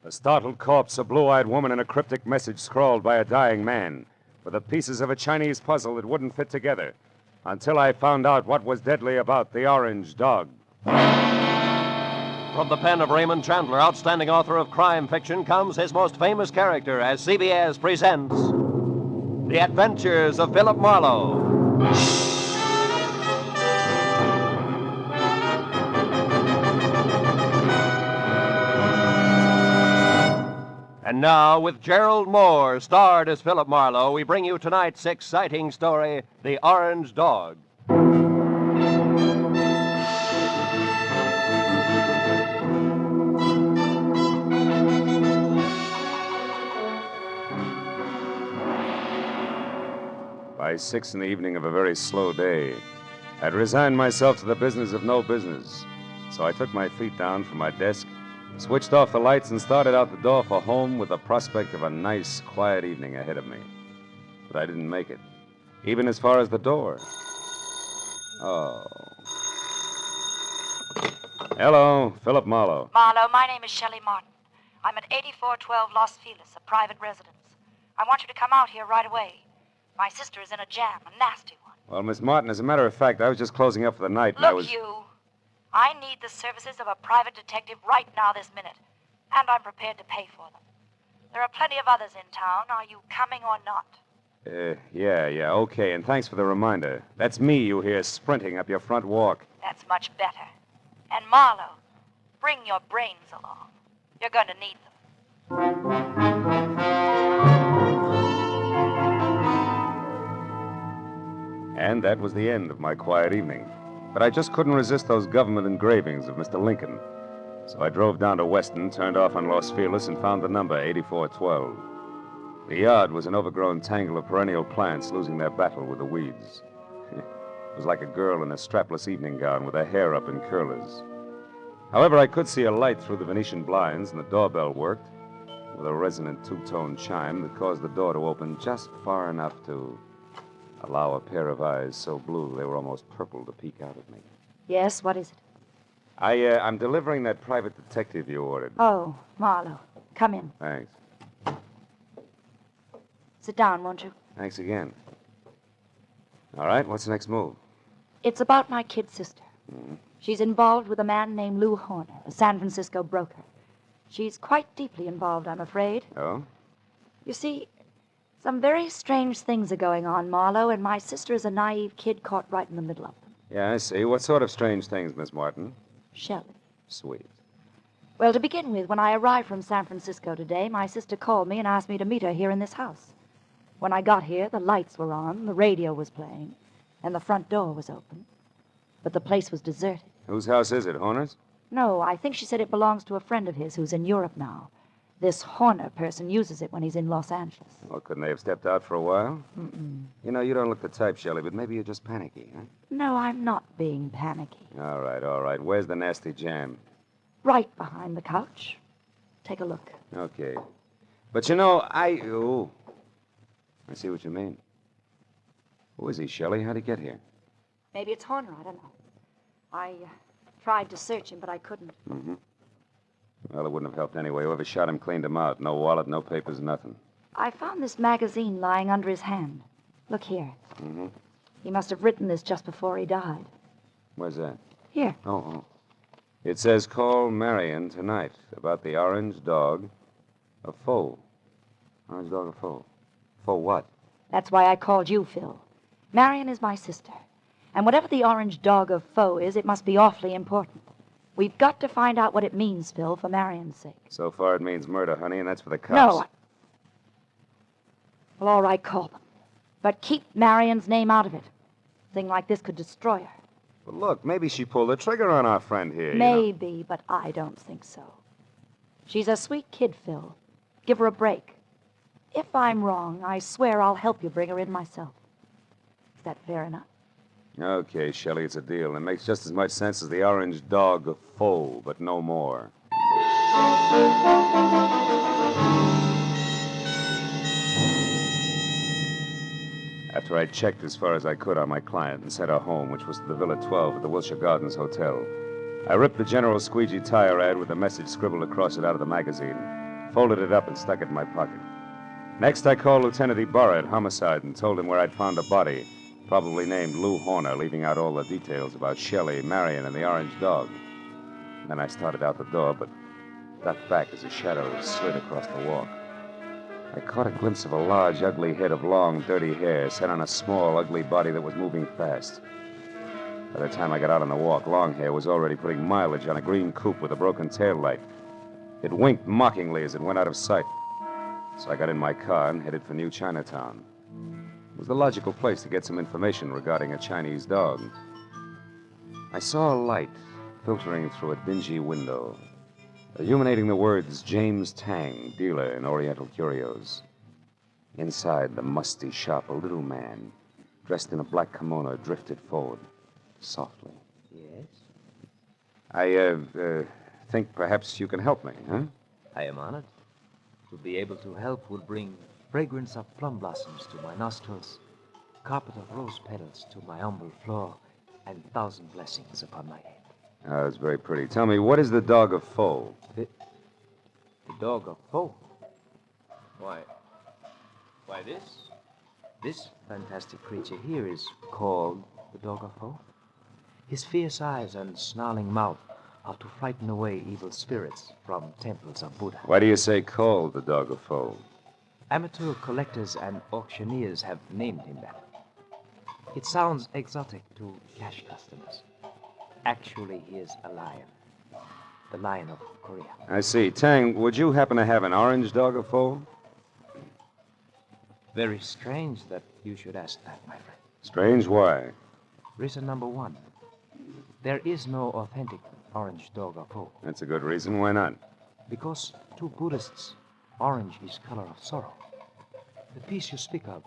The startled corpse, a blue-eyed woman, and a cryptic message scrawled by a dying man, were the pieces of a Chinese puzzle that wouldn't fit together until I found out what was deadly about the orange dog. From the pen of Raymond Chandler, outstanding author of crime fiction, comes his most famous character as CBS presents The Adventures of Philip Marlowe. And now, with Gerald Moore, starred as Philip Marlowe, we bring you tonight's exciting story, The Orange Dog. By 6 in the evening of a very slow day, I'd resigned myself to the business of no business. So I took my feet down from my desk, switched off the lights, and started out the door for home with the prospect of a nice, quiet evening ahead of me. But I didn't make it, even as far as the door. Oh. Hello, Philip Marlowe. Marlowe, my name is Shelley Martin. I'm at 8412 Los Feliz, a private residence. I want you to come out here right away. My sister is in a jam, a nasty one. Well, Miss Martin, as a matter of fact, I was just closing up for the night, and I was... Look, I need the services of a private detective right now this minute, and I'm prepared to pay for them. There are plenty of others in town. Are you coming or not? Yeah, okay, and thanks for the reminder. That's me you hear sprinting up your front walk. That's much better. And Marlowe, bring your brains along. You're going to need them. And that was the end of my quiet evening. But I just couldn't resist those government engravings of Mr. Lincoln. So I drove down to Weston, turned off on Los Feliz, and found the number 8412. The yard was an overgrown tangle of perennial plants losing their battle with the weeds. It was like a girl in a strapless evening gown with her hair up in curlers. However, I could see a light through the Venetian blinds, and the doorbell worked with a resonant two-tone chime that caused the door to open just far enough to allow a pair of eyes so blue they were almost purple to peek out at me. Yes, what is it? I'm delivering that private detective you ordered. Oh, Marlowe, come in. Thanks. Sit down, won't you? Thanks again. All right, what's the next move? It's about my kid sister. Mm-hmm. She's involved with a man named Lou Horner, a San Francisco broker. She's quite deeply involved, I'm afraid. Oh? You see, some very strange things are going on, Marlowe, and my sister is a naive kid caught right in the middle of them. Yeah, I see. What sort of strange things, Miss Martin? Shelley. Sweet. Well, to begin with, when I arrived from San Francisco today, my sister called me and asked me to meet her here in this house. When I got here, the lights were on, the radio was playing, and the front door was open. But the place was deserted. Whose house is it, Horner's? No, I think she said it belongs to a friend of his who's in Europe now. This Horner person uses it when he's in Los Angeles. Well, couldn't they have stepped out for a while? Mm-mm. You know, you don't look the type, Shelley, but maybe you're just panicky, huh? No, I'm not being panicky. All right. Where's the nasty jam? Right behind the couch. Take a look. Okay. But you know, I see what you mean. Who is he, Shelley? How'd he get here? Maybe it's Horner, I don't know. I tried to search him, but I couldn't. Mm-hmm. Well, it wouldn't have helped anyway. Whoever shot him cleaned him out. No wallet, no papers, nothing. I found this magazine lying under his hand. Look here. Mm-hmm. He must have written this just before he died. Where's that? Here. Oh. It says, call Marion tonight about the orange dog, a foe. Orange dog, a foe. Foe what? That's why I called you, Phil. Marion is my sister. And whatever the orange dog of foe is, it must be awfully important. We've got to find out what it means, Phil, for Marion's sake. So far it means murder, honey, and that's for the cops. No. Well, all right, call them. But keep Marion's name out of it. A thing like this could destroy her. Well, look, maybe she pulled the trigger on our friend here. Maybe, but I don't think so. She's a sweet kid, Phil. Give her a break. If I'm wrong, I swear I'll help you bring her in myself. Is that fair enough? Okay, Shelley, it's a deal. It makes just as much sense as the orange dog of foe, but no more. After I checked as far as I could on my client and sent her home, which was to the Villa 12 at the Wilshire Gardens Hotel, I ripped the General Squeegee tire ad with the message scribbled across it out of the magazine. folded it up and stuck it in my pocket. Next, I called Lieutenant Ibarra at Homicide and told him where I'd found a body, probably named Lou Horner, leaving out all the details about Shelley, Marion, and the orange dog. And then I started out the door, but ducked back as a shadow slid across the walk. I caught a glimpse of a large, ugly head of long, dirty hair set on a small, ugly body that was moving fast. By the time I got out on the walk, Longhair was already putting mileage on a green coupe with a broken tail light. It winked mockingly as it went out of sight. So I got in my car and headed for New Chinatown. It was the logical place to get some information regarding a Chinese dog. I saw a light filtering through a dingy window, illuminating the words James Tang, dealer in Oriental curios. Inside the musty shop, a little man, dressed in a black kimono, drifted forward, softly. Yes? I think perhaps you can help me, huh? I am honored. To be able to help will bring fragrance of plum blossoms to my nostrils, carpet of rose petals to my humble floor, and 1,000 blessings upon my head. Oh, that's very pretty. Tell me, what is the dog of foe? The dog of foe. Why, this fantastic creature here is called the dog of foe. His fierce eyes and snarling mouth are to frighten away evil spirits from temples of Buddha. Why do you say called the dog of foe? Amateur collectors and auctioneers have named him that. It sounds exotic to cash customers. Actually, he is a lion. The lion of Korea. I see. Tang, would you happen to have an orange dog of foe? Very strange that you should ask that, my friend. Strange, why? Reason number one. There is no authentic orange dog of foe. That's a good reason. Why not? Because to Buddhists, orange is color of sorrow. The piece you speak of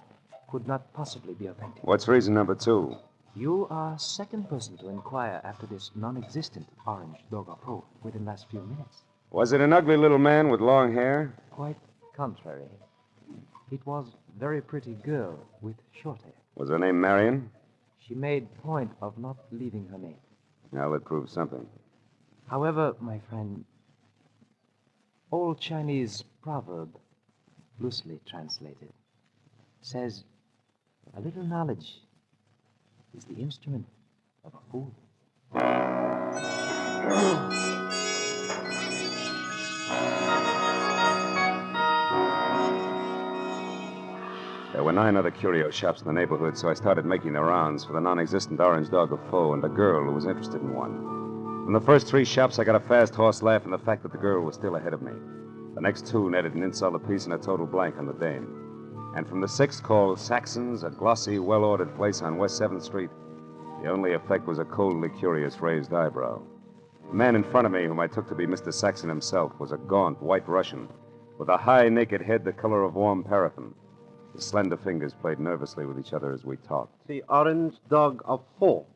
could not possibly be authentic. What's reason number two? You are second person to inquire after this non-existent orange dog of foe within the last few minutes. Was it an ugly little man with long hair? Quite contrary. It was a very pretty girl with short hair. Was her name Marion? She made point of not leaving her name. Now that proves something. However, my friend, old Chinese proverb, loosely translated, says a little knowledge is the instrument of a fool. There were 9 other curio shops in the neighborhood, so I started making the rounds for the non-existent orange dog of foe and a girl who was interested in one. From the first 3 shops, I got a fast horse laugh and the fact that the girl was still ahead of me. The next 2 netted an insult apiece and a total blank on the dame. And from the 6th, called Saxon's, a glossy, well-ordered place on West 7th Street, the only effect was a coldly curious raised eyebrow. The man in front of me, whom I took to be Mr. Saxon himself, was a gaunt white Russian with a high, naked head the color of warm paraffin. His slender fingers played nervously with each other as we talked. The orange dog of foe.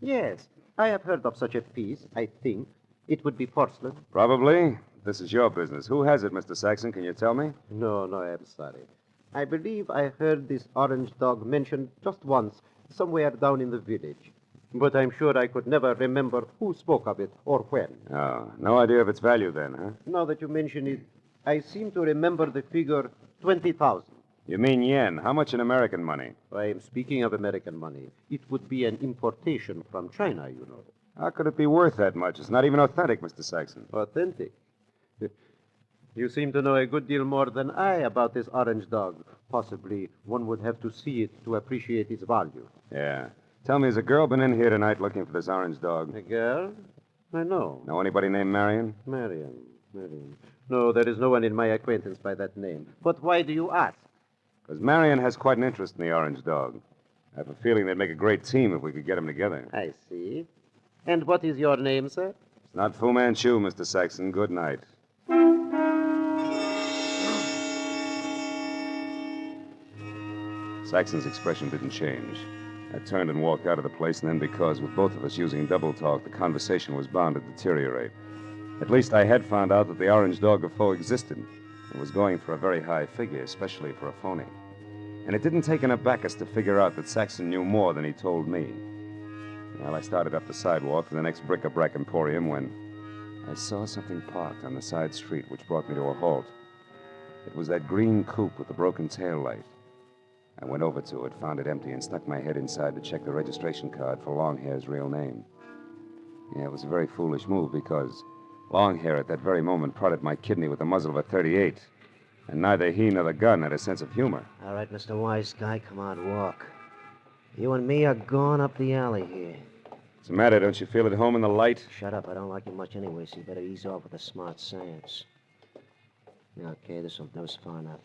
Yes, I have heard of such a piece, I think. It would be porcelain. Probably. This is your business. Who has it, Mr. Saxon? Can you tell me? No, I'm sorry. I believe I heard this orange dog mentioned just once, somewhere down in the village. But I'm sure I could never remember who spoke of it or when. Oh, no idea of its value then, huh? Now that you mention it, I seem to remember the figure 20,000. You mean yen. How much in American money? I am speaking of American money. It would be an importation from China, you know. How could it be worth that much? It's not even authentic, Mr. Saxon. Authentic. You seem to know a good deal more than I about this orange dog. Possibly one would have to see it to appreciate its value. Yeah. Tell me, has a girl been in here tonight looking for this orange dog? A girl? I know. Know anybody named Marion? Marion. No, there is no one in my acquaintance by that name. But why do you ask? Because Marion has quite an interest in the orange dog. I have a feeling they'd make a great team if we could get them together. I see. And what is your name, sir? It's not Fu Manchu, Mr. Saxon. Good night. Saxon's expression didn't change. I turned and walked out of the place, and then because, with both of us using double talk, the conversation was bound to deteriorate. At least I had found out that the orange dog of foe existed and was going for a very high figure, especially for a phony. And it didn't take an abacus to figure out that Saxon knew more than he told me. Well, I started up the sidewalk to the next bric-a-brac emporium when I saw something parked on the side street, which brought me to a halt. It was that green coupe with the broken tail light. I went over to it, found it empty, and stuck my head inside to check the registration card for Longhair's real name. Yeah, it was a very foolish move because Longhair at that very moment prodded my kidney with the muzzle of a .38. And neither he nor the gun had a sense of humor. All right, Mr. Wise Guy, come on, walk. You and me are going up the alley here. What's the matter? Don't you feel at home in the light? Shut up. I don't like you much anyway, so you better ease off with the smart sayings. Okay, this was far enough.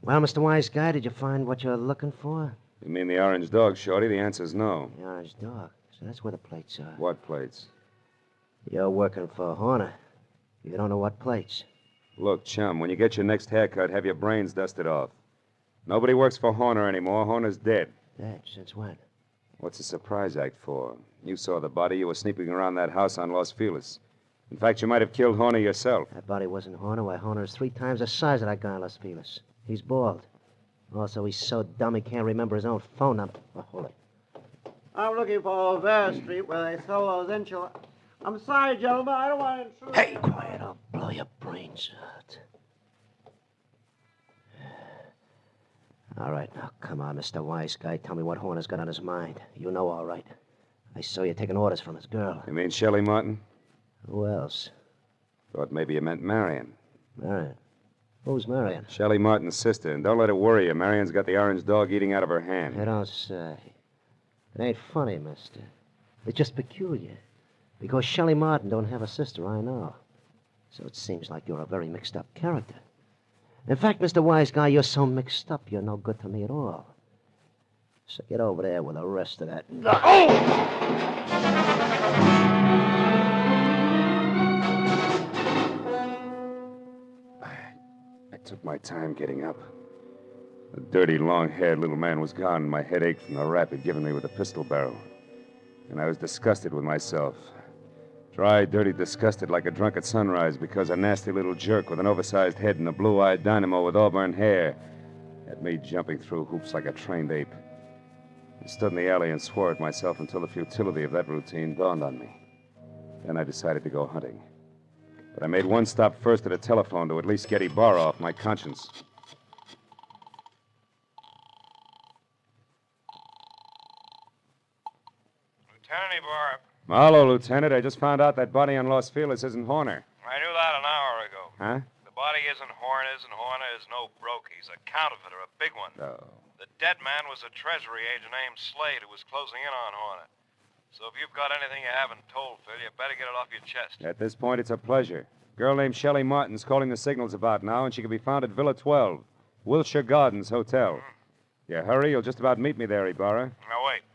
Well, Mr. Wise Guy, did you find what you're looking for? You mean the orange dog, Shorty? The answer's no. The orange dog. So that's where the plates are. What plates? You're working for Horner. You don't know what plates. Look, chum, when you get your next haircut, have your brains dusted off. Nobody works for Horner anymore. Horner's dead. Dead? Since when? What's the surprise act for? You saw the body. You were sneaking around that house on Los Feliz. In fact, you might have killed Horner yourself. That body wasn't Horner. Why, Horner is 3 times the size of that guy in Los Feliz. He's bald. Also, he's so dumb he can't remember his own phone number. Oh, hold it. I'm looking for Olvera Street where they sell those enchiladas. I'm sorry, gentlemen. I don't want to intrude. Hey, quiet. I'll blow your brains out. All right, now, come on, Mr. Wise Guy. Tell me what Horner's got on his mind. You know all right. I saw you taking orders from his girl. You mean Shelley Martin? Who else? Thought maybe you meant Marion. Marion. Who's Marion? Shelley Martin's sister. And don't let it worry you. Marion's got the orange dog eating out of her hand. I don't say. It ain't funny, mister. It's just peculiar. Because Shelley Martin don't have a sister, I know. So it seems like you're a very mixed-up character. In fact, Mr. Wise Guy, you're so mixed up, you're no good to me at all. So get over there with the rest of that. I took my time getting up. The dirty, long-haired little man was gone, and my head ached from the rap he'd given me with the pistol barrel. And I was disgusted with myself. Dry, dirty, disgusted like a drunk at sunrise because a nasty little jerk with an oversized head and a blue-eyed dynamo with auburn hair had me jumping through hoops like a trained ape. I stood in the alley and swore at myself until the futility of that routine dawned on me. Then I decided to go hunting. But I made one stop first at a telephone to at least get Ibarra off my conscience. Lieutenant Ibarra. Marlowe, Lieutenant. I just found out that body on Los Feliz isn't Horner. I knew that an hour ago. Huh? The body isn't Horner's, and Horner is no broke. He's a counterfeiter, a big one. Oh. The dead man was a treasury agent named Slade who was closing in on Horner. So if you've got anything you haven't told, Phil, you better get it off your chest. At this point, it's a pleasure. A girl named Shelley Martin's calling the signals about now, and she can be found at Villa 12, Wilshire Gardens Hotel. You hurry, you'll just about meet me there, Ibarra. Now, wait.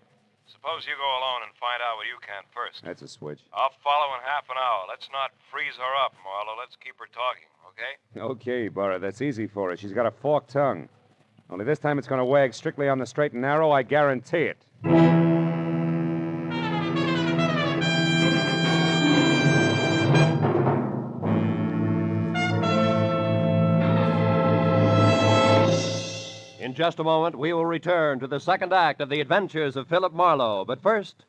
Suppose you go alone and find out what you can first. That's a switch. I'll follow in half an hour. Let's not freeze her up, Marlowe. Let's keep her talking, okay? Okay, Ibarra, that's easy for her. She's got a forked tongue. Only this time it's going to wag strictly on the straight and narrow, I guarantee it. In just a moment, we will return to the second act of the adventures of Philip Marlowe. But first,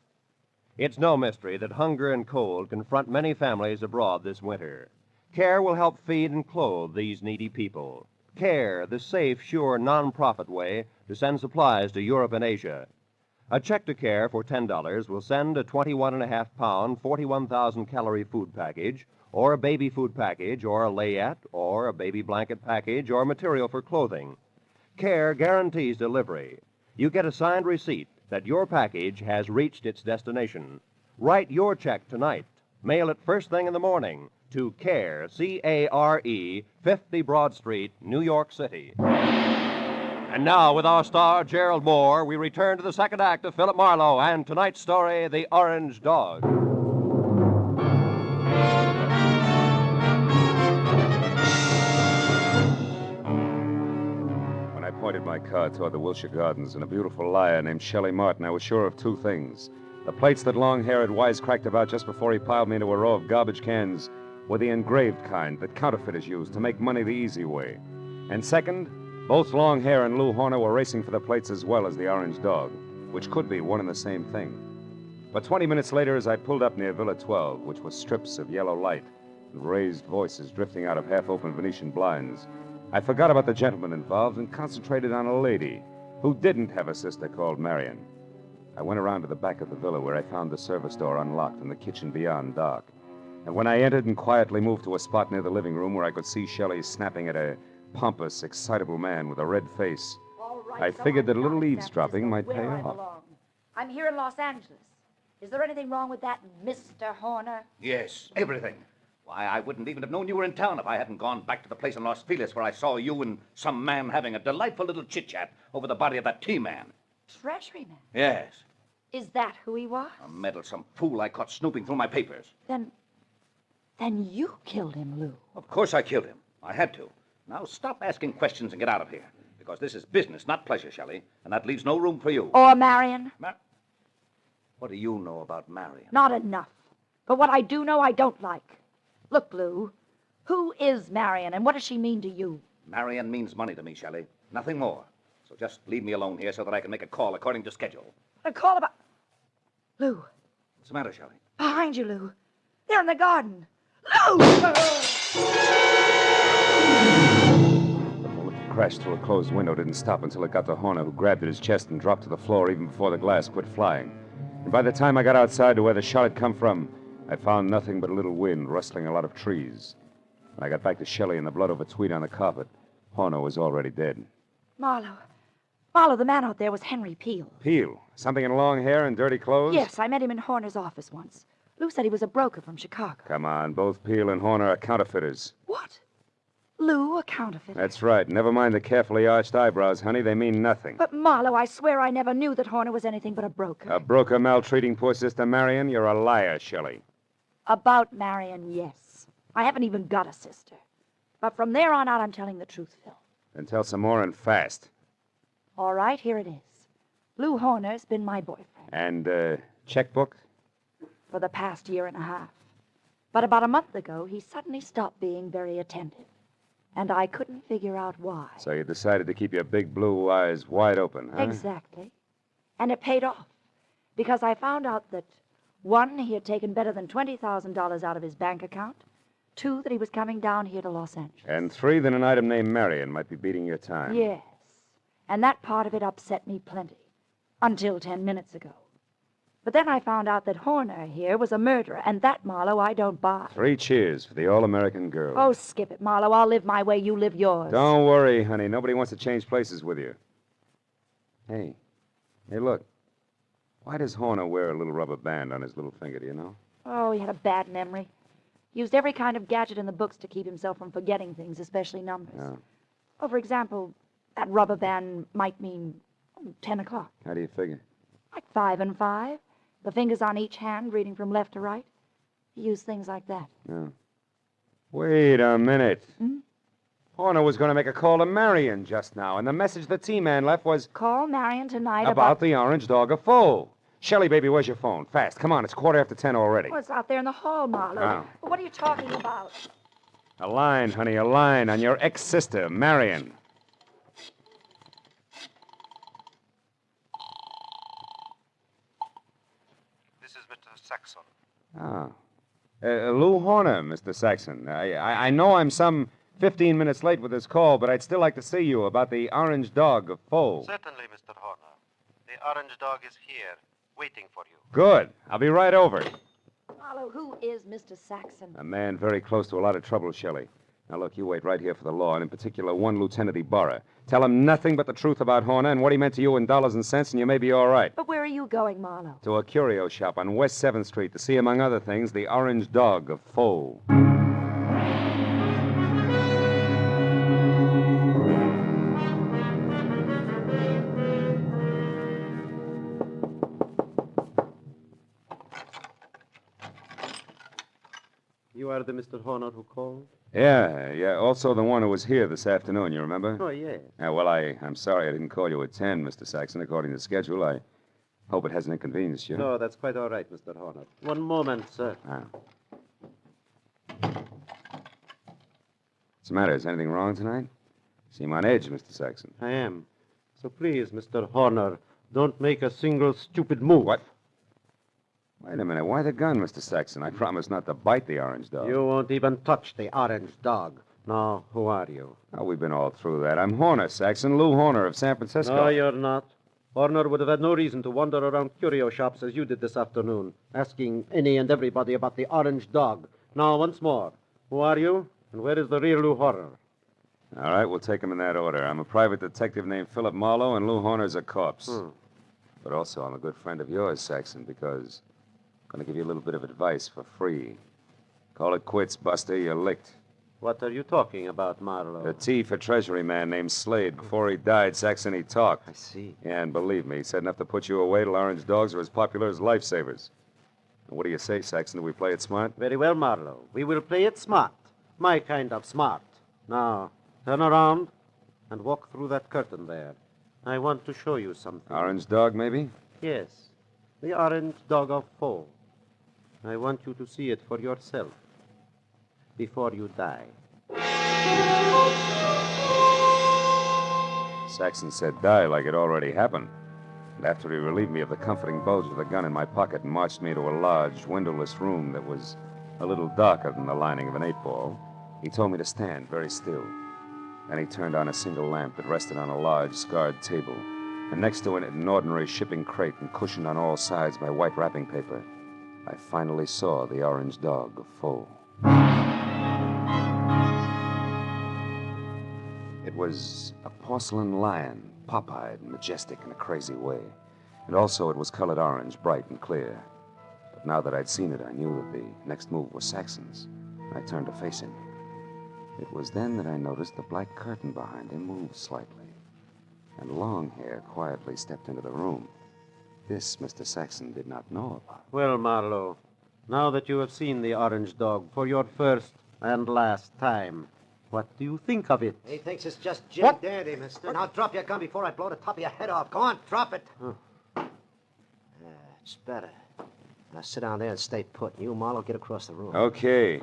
it's no mystery that hunger and cold confront many families abroad this winter. CARE will help feed and clothe these needy people. CARE, the safe, sure, non-profit way to send supplies to Europe and Asia. A check to CARE for $10 will send a 21.5-pound, 41,000-calorie food package, or a baby food package, or a layette, or a baby blanket package, or material for clothing. CARE guarantees delivery. You get a signed receipt that your package has reached its destination. Write your check tonight. Mail it first thing in the morning to CARE, C-A-R-E, 50 Broad Street, New York City. And now, with our star, Gerald Moore, we return to the second act of Philip Marlowe and tonight's story, The Orange Dog. When I pointed my car toward the Wilshire Gardens and a beautiful liar named Shelley Martin, I was sure of two things. The plates that Longhair had wisecracked about just before he piled me into a row of garbage cans were the engraved kind that counterfeiters use to make money the easy way. And second, both Longhair and Lou Horner were racing for the plates as well as the orange dog, which could be one and the same thing. But 20 minutes later, as I pulled up near Villa 12, which was strips of yellow light, and raised voices drifting out of half-open Venetian blinds. I forgot about the gentleman involved and concentrated on a lady who didn't have a sister called Marion. I went around to the back of the villa where I found the service door unlocked and the kitchen beyond dark. And when I entered and quietly moved to a spot near the living room where I could see Shelley snapping at a pompous, excitable man with a red face, All right, I so figured that a I'm little not in San eavesdropping might Francisco, pay where I off. belong. I'm here in Los Angeles. Is there anything wrong with that, Mr. Horner? Yes, everything. Why, I wouldn't even have known you were in town if I hadn't gone back to the place in Los Feliz where I saw you and some man having a delightful little chit-chat over the body of that T-man. Treasury man. Yes, Is that who he was? a meddlesome fool I caught snooping through my papers. Then you killed him, Lou. Of course I killed him. I had to. Now stop asking questions and get out of here. Because this is business, not pleasure, Shelley. And that leaves no room for you. Or Marion? What do you know about Marion? Not enough. But what I do know, I don't like. Look, Lou, who is Marion, and what does she mean to you? Marion means money to me, Shelley. Nothing more. So just leave me alone here so that I can make a call according to schedule. A call about... Lou, What's the matter, Shelley? behind you, Lou. They're in the garden. Lou! The bullet that crashed through a closed window didn't stop until it got to Horner, who grabbed at his chest and dropped to the floor even before the glass quit flying. And by the time I got outside to where the shot had come from, I found nothing but a little wind rustling a lot of trees. When I got back to Shelley and the blood over tweed on the carpet, Horner was already dead. Marlowe, the man out there was Henry Peel. Peel? Something in long hair and dirty clothes? Yes, I met him in Horner's office once. Lou said he was a broker from Chicago. Come on, both Peel and Horner are counterfeiters. What? Lou, a counterfeiter? That's right. Never mind the carefully arched eyebrows, honey. They mean nothing. But, Marlowe, I swear I never knew that Horner was anything but a broker. A broker maltreating poor sister Marion? You're a liar, Shelley. About Marion, yes. I haven't even got a sister. But from there on out, I'm telling the truth, Phil. Then tell some more and fast. All right, here it is. Lou Horner's been my boyfriend And, checkbook? for the past year and a half. But about a month ago, he suddenly stopped being very attentive. And I couldn't figure out why. So you decided to keep your big blue eyes wide open, huh? Exactly. And it paid off. Because I found out that, one, he had taken better than $20,000 out of his bank account. Two, that he was coming down here to Los Angeles. And three, that an item named Marion might be beating your time. Yes. And that part of it upset me plenty. Until 10 minutes ago. But then I found out that Horner here was a murderer, and that, Marlowe, I don't buy. 3 cheers for the all-American girl. Oh, skip it, Marlowe. I'll live my way, you live yours. Don't worry, honey. Nobody wants to change places with you. Hey, look. Why does Horner wear a little rubber band on his little finger, do you know? Oh, he had a bad memory. Used every kind of gadget in the books to keep himself from forgetting things, especially numbers. Oh. Oh, for example, that rubber band might mean 10 o'clock. How do you figure? Like 5 and 5. The fingers on each hand, reading from left to right. He used things like that. Oh. Wait a minute. Hmm? Horner was going to make a call to Marion just now, and the message the T-man left was Call Marion tonight about the orange dog of foe. Shelley, baby, where's your phone? Fast. Come on, it's 10:15 already. Oh, it's out there in the hall, Marlowe. Oh. What are you talking about? A line, honey, a line on your ex-sister, Marion. This is Mr. Saxon. Oh. Lou Horner, Mr. Saxon. I know I'm some 15 minutes late with this call, but I'd still like to see you about the orange dog of foe. Certainly, Mr. Horner. The orange dog is here, waiting for you. Good. I'll be right over. Marlowe, who is Mr. Saxon? A man very close to a lot of trouble, Shelley. Now, look, you wait right here for the law, and in particular, one Lieutenant Ibarra. Tell him nothing but the truth about Horner and what he meant to you in dollars and cents, and you may be all right. But where are you going, Marlowe? To a curio shop on West 7th Street to see, among other things, the orange dog of foe. You are the Mr. Horner who called? Yeah. Also the one who was here this afternoon, you remember? Oh, yes. Well, I'm sorry I didn't call you at 10, Mr. Saxon, according to schedule. I hope it hasn't inconvenienced you. No, that's quite all right, Mr. Horner. One moment, sir. Ah. What's the matter? Is anything wrong tonight? Seem on edge, Mr. Saxon. I am. So please, Mr. Horner, don't make a single stupid move. What? Wait a minute. Why the gun, Mr. Saxon? I promised not to bite the orange dog. You won't even touch the orange dog. Now, who are you? Oh, we've been all through that. I'm Horner, Saxon. Lou Horner of San Francisco. No, you're not. Horner would have had no reason to wander around curio shops as you did this afternoon, asking any and everybody about the orange dog. Now, once more, who are you, and where is the real Lou Horner? All right, we'll take them in that order. I'm a private detective named Philip Marlowe, and Lou Horner's a corpse. But also, I'm a good friend of yours, Saxon, because I'm going to give you a little bit of advice for free. Call it quits, Buster. You're licked. What are you talking about, Marlowe? A T for Treasury man named Slade. Before he died, Saxon, he talked. I see. Yeah, and believe me, he said enough to put you away till orange dogs are as popular as lifesavers. And what do you say, Saxon? Do we play it smart? Very well, Marlowe. We will play it smart. My kind of smart. Now, turn around and walk through that curtain there. I want to show you something. Orange dog, maybe? Yes. The orange dog of foe. I want you to see it for yourself before you die. Saxon said die like it already happened. And after he relieved me of the comforting bulge of the gun in my pocket and marched me to a large, windowless room that was a little darker than the lining of an 8-ball, he told me to stand very still. Then he turned on a single lamp that rested on a large, scarred table, and next to it an ordinary shipping crate and cushioned on all sides by white wrapping paper. I finally saw the orange dog of foe. It was a porcelain lion, pop-eyed and majestic in a crazy way. And also it was colored orange, bright and clear. But now that I'd seen it, I knew that the next move was Saxon's. I turned to face him. It was then that I noticed the black curtain behind him moved slightly. And Longhair quietly stepped into the room. This Mr. Saxon did not know about. Well, Marlowe, now that you have seen the orange dog for your first and last time, what do you think of it? He thinks it's just Jim Dandy, mister. Now drop your gun before I blow the top of your head off. Go on, drop it. It's better. Now sit down there and stay put. You, Marlowe, get across the room. Okay.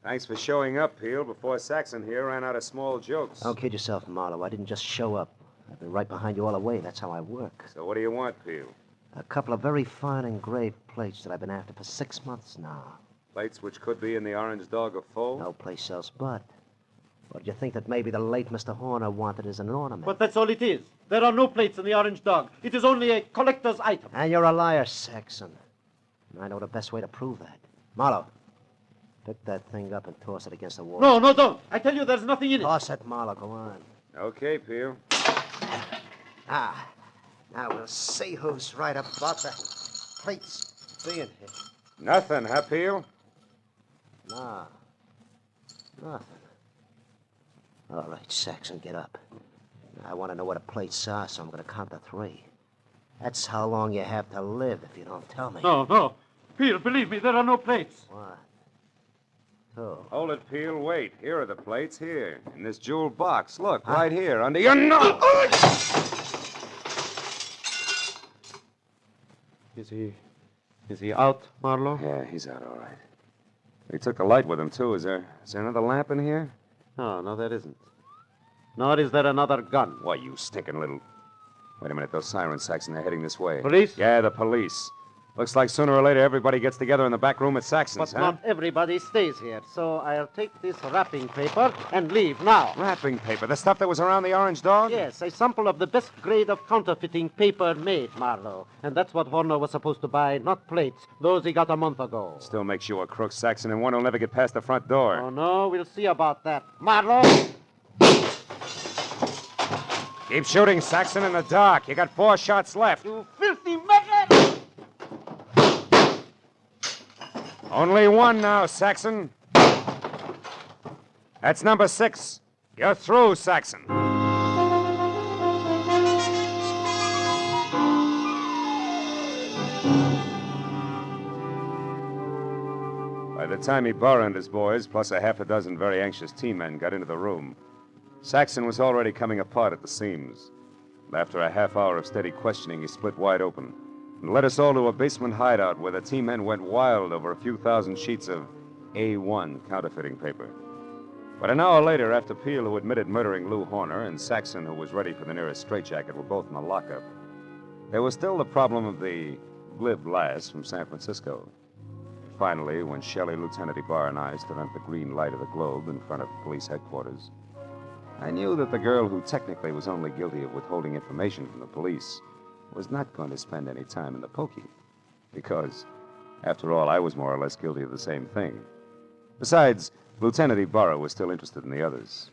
Thanks for showing up, Peel, before Saxon here ran out of small jokes. Don't kid yourself, Marlowe. I didn't just show up. I've been right behind you all the way. That's how I work. So what do you want, Peel? A couple of very fine engraved plates that I've been after for 6 months now. Plates which could be in the orange dog of foe? No place else but. Or do you think that maybe the late Mr. Horner wanted as an ornament? But that's all it is. There are no plates in the orange dog. It is only a collector's item. And you're a liar, Saxon. And I know the best way to prove that. Marlowe, pick that thing up and toss it against the wall. No, don't. I tell you, there's nothing in it. Toss it, Marlowe. Go on. Okay, Peel. Now we'll see who's right about the plates being here. Nothing, huh, Peel? No. Nothing. All right, Saxon, get up. I want to know what the plates are, so I'm going to count to 3. That's how long you have to live if you don't tell me. No. Peel, believe me, there are no plates. 1, 2. Hold it, Peel. Wait. Here are the plates. Here. In this jeweled box. Look, right here, under your nose. Is he out, Marlowe? Yeah, he's out all right. He took the light with him, too. Is there another lamp in here? No, there isn't. Nor is there another gun. Why, you stinking little... Wait a minute. Those sirens, Saxon, they're heading this way. Police? Yeah, the police. Looks like sooner or later everybody gets together in the back room at Saxon's, But huh? not everybody stays here, so I'll take this wrapping paper and leave now. Wrapping paper? The stuff that was around the orange dog? Yes, a sample of the best grade of counterfeiting paper made, Marlowe. And that's what Horner was supposed to buy, not plates. Those he got a month ago. Still makes you a crook, Saxon, and one who'll never get past the front door. Oh, no, we'll see about that. Marlowe! Keep shooting, Saxon, in the dark. You got 4 shots left. You filthy maggot! Only 1 now, Saxon. That's number 6. You're through, Saxon. By the time Ibarra and his boys, plus a half a dozen very anxious team men, got into the room, Saxon was already coming apart at the seams. After a half hour of steady questioning, he split wide open and led us all to a basement hideout where the team men went wild over a few thousand sheets of A1 counterfeiting paper. But an hour later, after Peel, who admitted murdering Lou Horner, and Saxon, who was ready for the nearest straitjacket, were both in the lockup, there was still the problem of the glib lass from San Francisco. Finally, when Shelley, Lieutenant Ibarra, and I stood under the green light of the globe in front of police headquarters, I knew that the girl who technically was only guilty of withholding information from the police was not going to spend any time in the pokey. Because, after all, I was more or less guilty of the same thing. Besides, Lieutenant Ibarra was still interested in the others.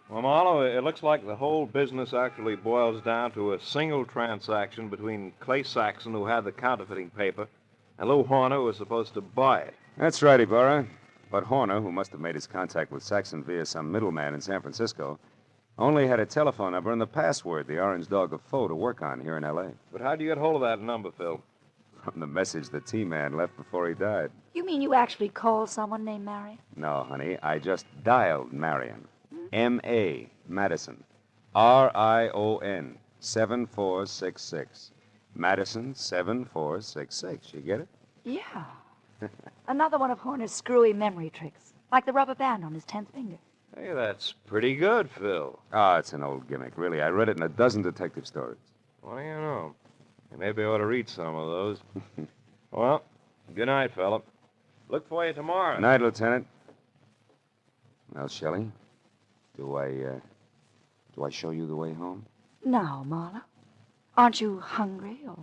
Well, Marlowe, it looks like the whole business actually boils down to a single transaction between Clay Saxon, who had the counterfeiting paper, and Lou Horner, who was supposed to buy it. That's right, Ibarra. But Horner, who must have made his contact with Saxon via some middleman in San Francisco, only had a telephone number and the password, the Orange Dog of Foe, to work on here in L.A. But how do you get hold of that number, Phil? From the message the T-Man left before he died. You mean you actually called someone named Marion? No, honey, I just dialed Marion. M.A. Madison. R-I-O-N. 7466. Madison 7466. You get it? Yeah. Another one of Horner's screwy memory tricks, like the rubber band on his 10th finger. Hey, that's pretty good, Phil. Ah, it's an old gimmick, really. I read it in a dozen detective stories. What do you know? Maybe I ought to read some of those. Well, good night, Philip. Look for you tomorrow. Good night, Lieutenant. Well, Shelley, do I show you the way home? No, Marla. Aren't you hungry or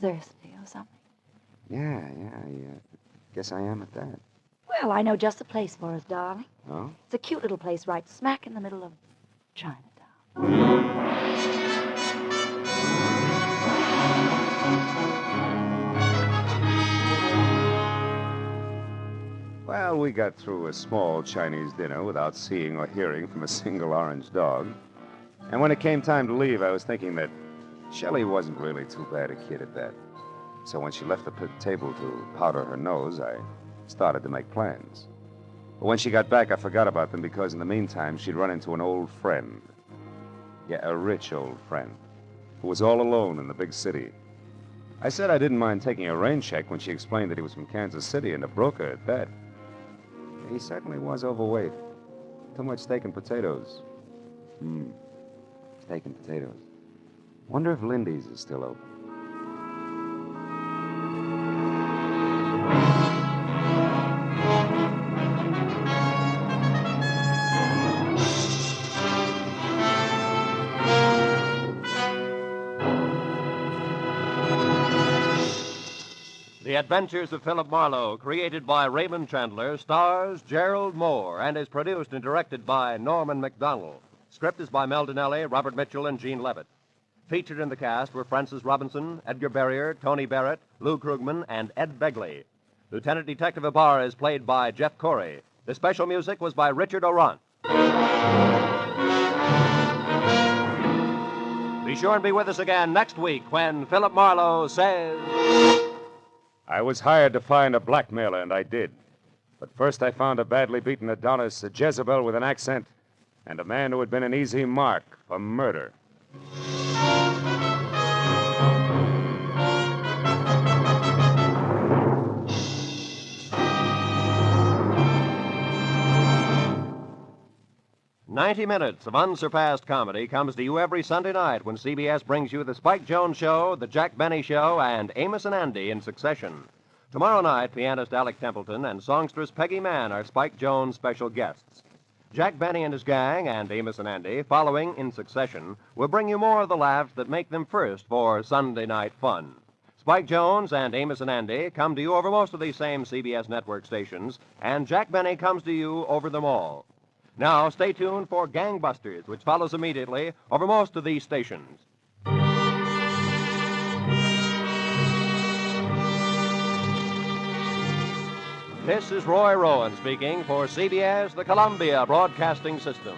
thirsty or something? Yeah, I guess I am at that. Well, I know just the place for us, darling. Oh? It's a cute little place right smack in the middle of Chinatown. Well, we got through a small Chinese dinner without seeing or hearing from a single orange dog. And when it came time to leave, I was thinking that Shelley wasn't really too bad a kid at that. So when she left the table to powder her nose, I started to make plans. But when she got back, I forgot about them because in the meantime, she'd run into an old friend. Yeah, a rich old friend who was all alone in the big city. I said I didn't mind taking a rain check when she explained that he was from Kansas City and a broker at that. He certainly was overweight. Too much steak and potatoes. Steak and potatoes. Wonder if Lindy's is still open. The Adventures of Philip Marlowe, created by Raymond Chandler, stars Gerald Moore, and is produced and directed by Norman MacDonald. Script is by Mel Dinelli, Robert Mitchell, and Gene Levitt. Featured in the cast were Francis Robinson, Edgar Barrier, Tony Barrett, Lou Krugman, and Ed Begley. Lieutenant Detective Ibarra is played by Jeff Corey. The special music was by Richard Orant. Be sure and be with us again next week when Philip Marlowe says... I was hired to find a blackmailer, and I did. But first I found a badly beaten Adonis, a Jezebel with an accent, and a man who had been an easy mark for murder. "90 minutes of unsurpassed comedy comes to you every Sunday night when CBS brings you The Spike Jones Show, The Jack Benny Show, and Amos and Andy in succession. Tomorrow night, pianist Alec Templeton and songstress Peggy Mann are Spike Jones' special guests. Jack Benny and his gang and Amos and Andy, following in succession, will bring you more of the laughs that make them first for Sunday night fun. Spike Jones and Amos and Andy come to you over most of these same CBS network stations, and Jack Benny comes to you over them all. Now, stay tuned for Gangbusters, which follows immediately over most of these stations. This is Roy Rowan speaking for CBS, the Columbia Broadcasting System.